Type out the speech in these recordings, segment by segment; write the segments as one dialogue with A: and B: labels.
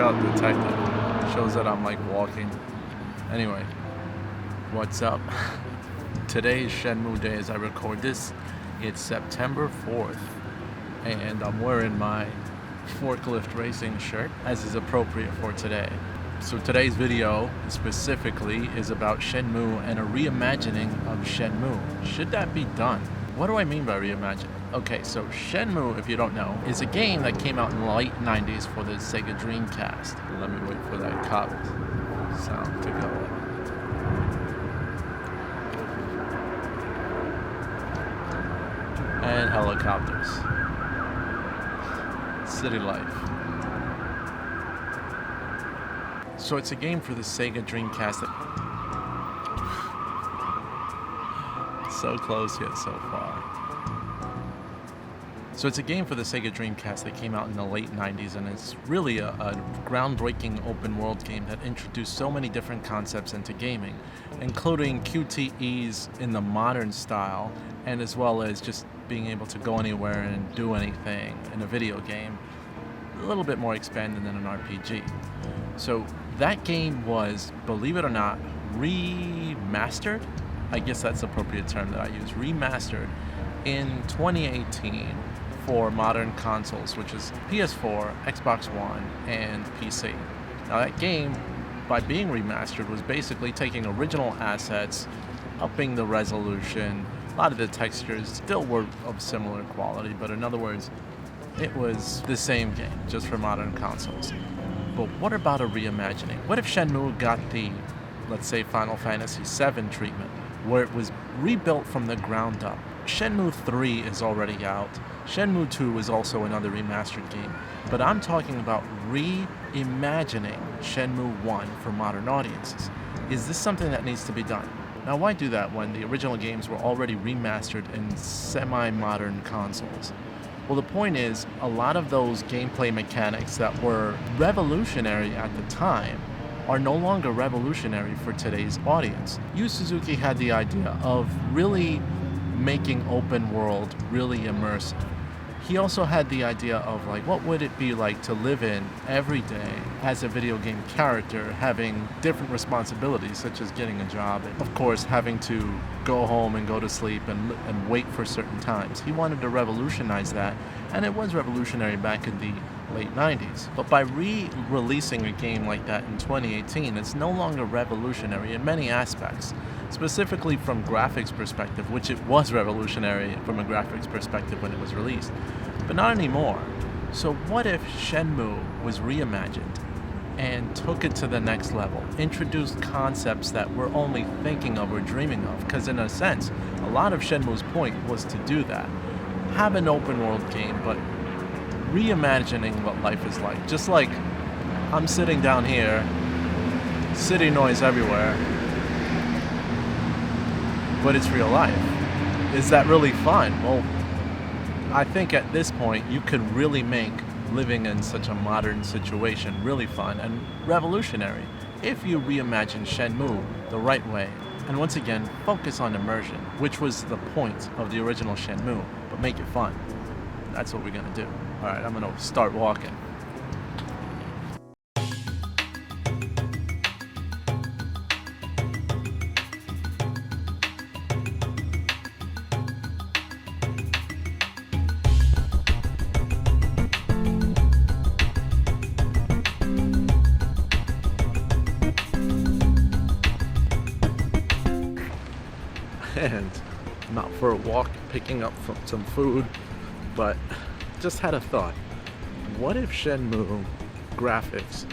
A: out detective. Shows that I'm like walking. Anyway, what's up? Today is Shenmue Day as I record this. It's September 4th, and I'm wearing my forklift racing shirt as is appropriate for today. So today's video specifically is about Shenmue and a reimagining of Shenmue. Should that be done? What do I mean by reimagining? Okay, so Shenmue, if you don't know, is a game that came out in the late 90s for the Sega Dreamcast. Let me wait for that cop sound to go. And helicopters. City life. So it's a game for the Sega Dreamcast so close yet so far. So it's a game for the Sega Dreamcast that came out in the late 90s, and it's really a groundbreaking open world game that introduced so many different concepts into gaming, including QTEs in the modern style, and as well as just being able to go anywhere and do anything in a video game, a little bit more expanded than an RPG. So that game was, believe it or not, remastered. I guess that's the appropriate term that I use. Remastered in 2018 for modern consoles, which is PS4, Xbox One, and PC. Now that game, by being remastered, was basically taking original assets, upping the resolution. A lot of the textures still were of similar quality, but in other words, it was the same game, just for modern consoles. But what about a reimagining? What if Shenmue got the, let's say, Final Fantasy VII treatment, where it was rebuilt from the ground up? Shenmue 3 is already out. Shenmue 2 is also another remastered game. But I'm talking about reimagining Shenmue 1 for modern audiences. Is this something that needs to be done? Now, why do that when the original games were already remastered in semi-modern consoles? Well, the point is, a lot of those gameplay mechanics that were revolutionary at the time are no longer revolutionary for today's audience. Yu Suzuki had the idea of really making open world really immersive. He also had the idea of like, what would it be like to live in every day as a video game character, having different responsibilities such as getting a job and of course having to go home and go to sleep and wait for certain times. He wanted to revolutionize that, and it was revolutionary back in the late 90s. But by re-releasing a game like that in 2018, it's no longer revolutionary in many aspects. Specifically from graphics perspective, which it was revolutionary from a graphics perspective when it was released, but not anymore. So what if Shenmue was reimagined and took it to the next level, introduced concepts that we're only thinking of or dreaming of? Because in a sense, a lot of Shenmue's point was to do that. Have an open world game, but reimagining what life is like. Just like I'm sitting down here, city noise everywhere, but it's real life. Is that really fun? Well, I think at this point you could really make living in such a modern situation really fun and revolutionary if you reimagine Shenmue the right way. And once again, focus on immersion, which was the point of the original Shenmue, but make it fun. That's what we're gonna do. Alright, I'm gonna start walking. And I'm out for a walk, picking up some food, but just had a thought. What if Shenmue graphics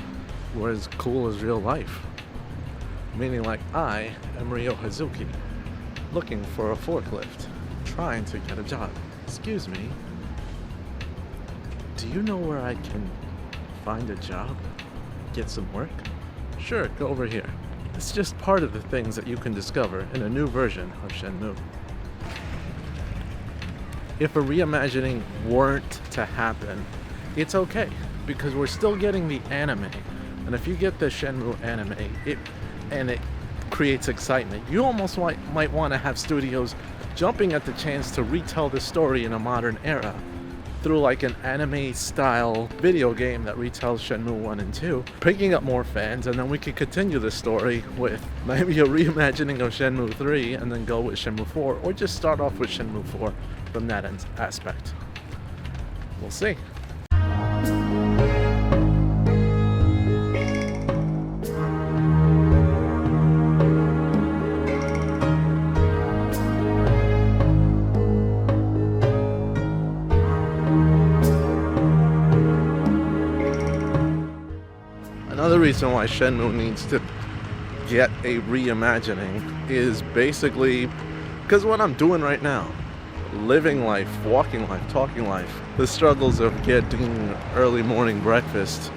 A: were as cool as real life? Meaning like I am Ryo Hazuki, looking for a forklift, trying to get a job. Excuse me, do you know where I can find a job? Get some work? Sure, go over here. It's just part of the things that you can discover in a new version of Shenmue. If a reimagining weren't to happen, it's okay, because we're still getting the anime. And if you get the Shenmue anime, it creates excitement. You almost might want to have studios jumping at the chance to retell the story in a modern era. through like an anime style video game that retells Shenmue 1 and 2, picking up more fans, and then we could continue the story with maybe a reimagining of Shenmue 3 and then go with Shenmue 4, or just start off with Shenmue 4 from that aspect. We'll see. Another reason why Shenmue needs to get a reimagining is basically because what I'm doing right now, living life, walking life, talking life, the struggles of getting early morning breakfast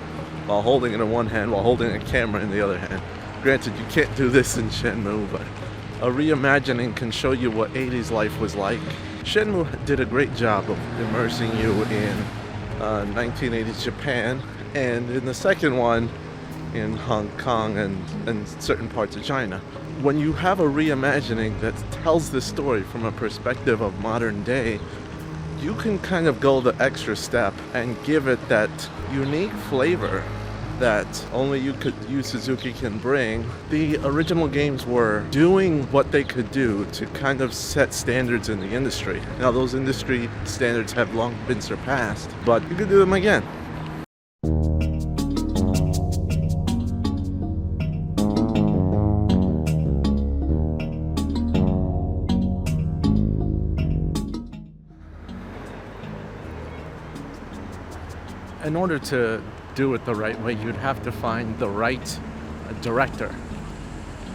A: while holding it in one hand, while holding a camera in the other hand. Granted, you can't do this in Shenmue, but a reimagining can show you what 80s life was like. Shenmue did a great job of immersing you in 1980s Japan, and in the second one, in Hong Kong and certain parts of China. When you have a reimagining that tells the story from a perspective of modern day, you can kind of go the extra step and give it that unique flavor that only you Suzuki can bring. The original games were doing what they could do to kind of set standards in the industry. Now those industry standards have long been surpassed, but you could do them again. In order to do it the right way, you'd have to find the right director.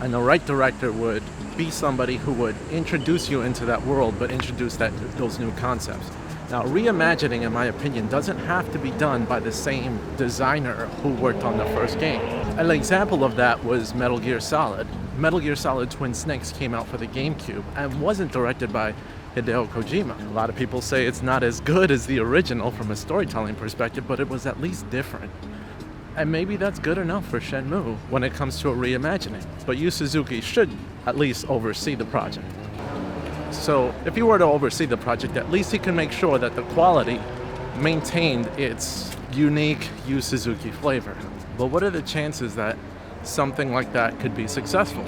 A: And the right director would be somebody who would introduce you into that world, but introduce those new concepts. Now, reimagining, in my opinion, doesn't have to be done by the same designer who worked on the first game. An example of that was Metal Gear Solid. Metal Gear Solid Twin Snakes came out for the GameCube and wasn't directed by Hideo Kojima. A lot of people say it's not as good as the original from a storytelling perspective, but it was at least different. And maybe that's good enough for Shenmue when it comes to a reimagining. But Yu Suzuki should at least oversee the project. So if he were to oversee the project, at least he can make sure that the quality maintained its unique Yu Suzuki flavor. But what are the chances that something like that could be successful?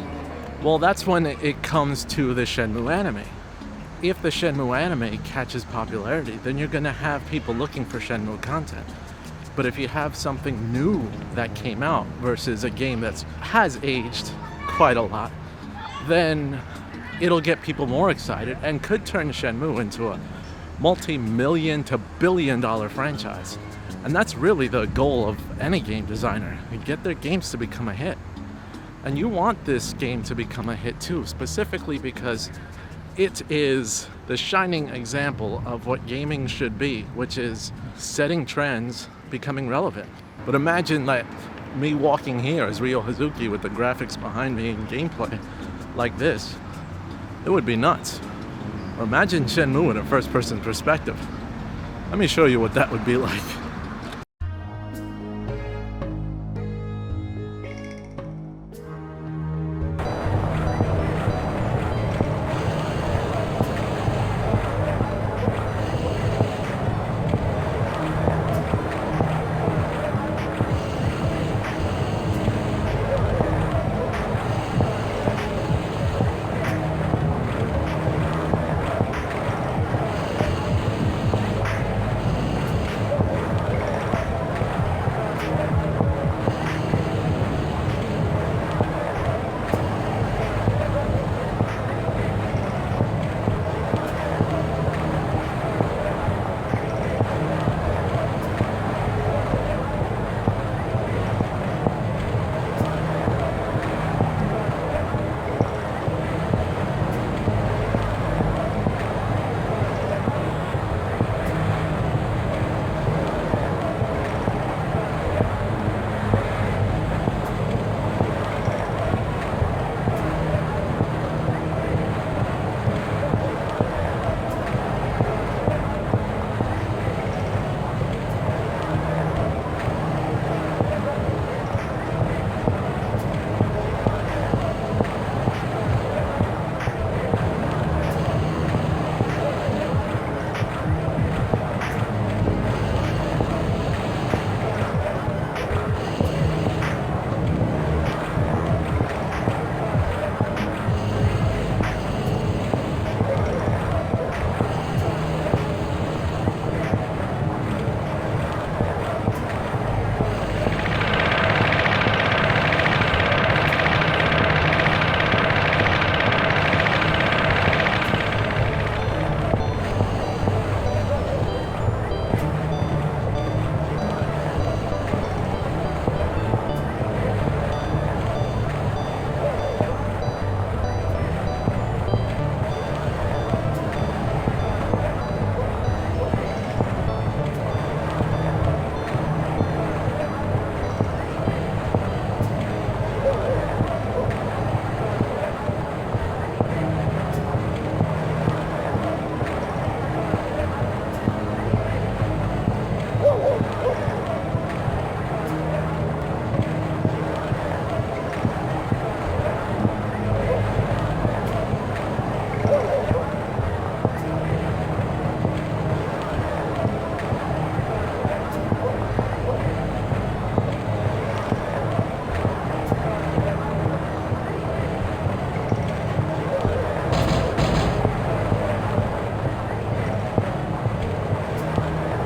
A: Well, that's when it comes to the Shenmue anime. If the Shenmue anime catches popularity, then you're going to have people looking for Shenmue content. But if you have something new that came out versus a game that has aged quite a lot, then it'll get people more excited and could turn Shenmue into a multi-million to billion-dollar franchise. And that's really the goal of any game designer, get their games to become a hit. And you want this game to become a hit too, specifically because it is the shining example of what gaming should be, which is setting trends, becoming relevant. But imagine like me walking here as Ryo Hazuki with the graphics behind me and gameplay like this. It would be nuts. Or imagine Shenmue in a first-person perspective. Let me show you what that would be like.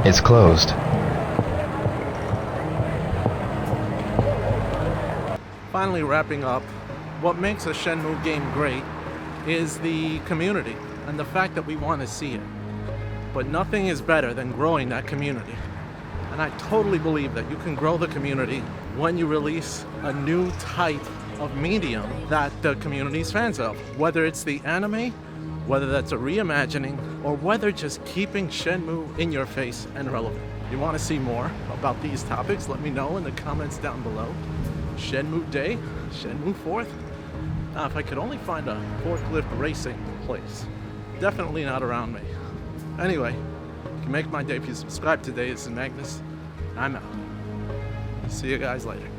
B: It's closed.
A: Finally wrapping up, what makes a Shenmue game great is the community and the fact that we want to see it. But nothing is better than growing that community. And I totally believe that you can grow the community when you release a new type of medium that the community is fans of. Whether it's the anime, whether that's a reimagining, or whether just keeping Shenmue in your face and relevant. If you want to see more about these topics, let me know in the comments down below. Shenmue Day, Shenmue 4th. Now, if I could only find a forklift racing place. Definitely not around me. Anyway, you can make my day if you subscribe today. This is Magnus. I'm out. See you guys later.